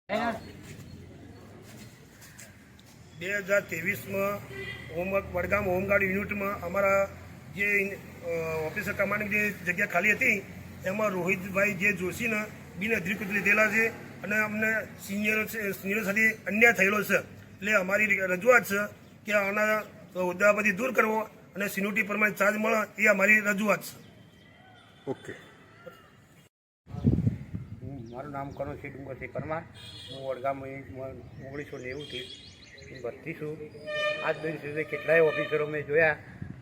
2023 Vadgam home guard યુનિટમાં અમારા જે ઓફિસર કમાન્ડની જે જગ્યા ખાલી હતી એમાં રોહિતભાઈ જે જોશીને બિનઅધિકૃત લીધેલા છે અને અમને સિનિયરો સાથે અન્યાય થયેલો છે. એટલે અમારી રજૂઆત છે કે આના હોદ્દા પરથી દૂર કરવો અને સિન્યુરિટી પ્રમાણે ચાર્જ મળે એ અમારી રજૂઆત છે. ઓકે. મારું નામ કરુણસિંહ ડુંગરસિંહ પરમાર. હું વડગામ 1990થી ભરતી છું. આજ દિન સુધી કેટલાય ઓફિસરો મેં જોયા,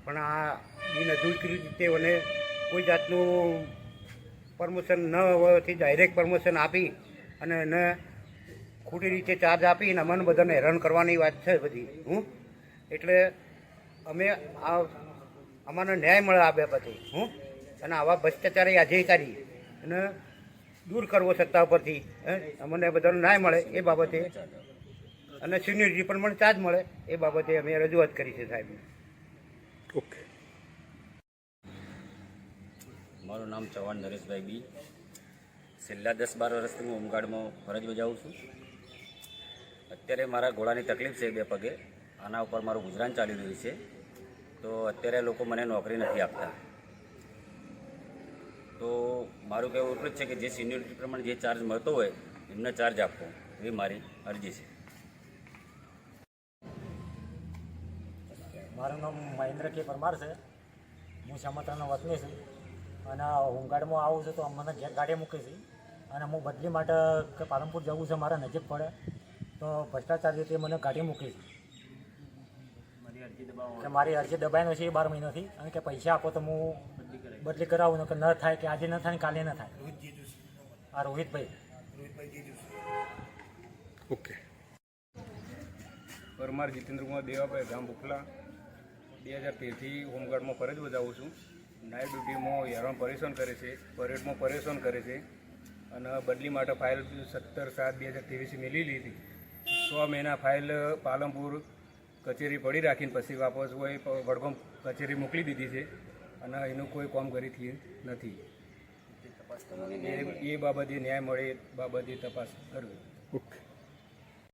પણ આ બિનઅધિકૃત રીતે મને કોઈ જાતનું પરમિશન ન હોવાથી ડાયરેક્ટ પરમિશન આપી અને એને ખોટી રીતે ચાર્જ આપીને અમને બધાને હેરાન કરવાની વાત છે બધી. એટલે અમે અમારો ન્યાય મળે આ બાબતે અને આવા ભ્રષ્ટાચારી અધિકારી અને દૂર કરવો સત્તા ઉપરથી અમને બધાનો ન્યાય મળે એ બાબતે અને સિનિયરિટી પણ મને ચાર્જ મળે એ બાબતે અમે રજૂઆત કરી છે સાહેબ. ઓકે. મારું નામ ચૌહાણ નરેશભાઈ બી. છેલ્લા 10-12 વર્ષથી હું હોમગાર્ડમાં ફરજ બજાવું છું. અત્યારે મારા ઘોડાની તકલીફ છે 2 પગે. આના ઉપર મારું ગુજરાન ચાલી રહ્યું છે. તો અત્યારે લોકો મને નોકરી નથી આપતા. તો મારું કહેવું એટલું જ છે કે જે સિનિયરિટી પ્રમાણે જે ચાર્જ મળતો હોય એમને ચાર્જ આપવો એ મારી અરજી છે. મારું નામ મહેન્દ્ર કે પરમાર છે. હું સમાતાનો વતની છું અને હોમગાર્ડમાં આવું છું તો મને ઘેર ગાડી મૂકી છે અને હું બદલી માટે કે પાલનપુર જવું છે, મારા નજીક પડે તો ભ્રષ્ટાચાર રીતે મને ગાડી મૂકી છે કે મારી અરજી દબાઈ છે 12 મહિનાથી અને કે પૈસા આપો તો હું બદલી કરાવું ને કે ન થાય કે આજે ન થાય ને કાલે ન થાય. આ રોહિતભાઈ. ઓકે. પરમાર જીતેન્દ્રકુમાર દેવાભાઈ, ગામ બુખલા. 2013થી હોમગાર્ડમાં ફરજ બજાવું છું. નાઇટ ડ્યુટીમાં હેરાન પરેશાન કરે છે, પરેડમાં પરેશાન કરે છે અને બદલી માટે ફાઇલ 17/7/2023 મેળવી લીધી. 6 મહિના ફાઇલ પાલનપુર કચેરી પડી રાખીને પછી વાપસ હોય વડગામ કચેરી મોકલી દીધી છે અને એનું કોઈ કામગીરી થઈ નથી. એ બાબતે ન્યાય મળે એ બાબતે તપાસ કરવી. ઓકે.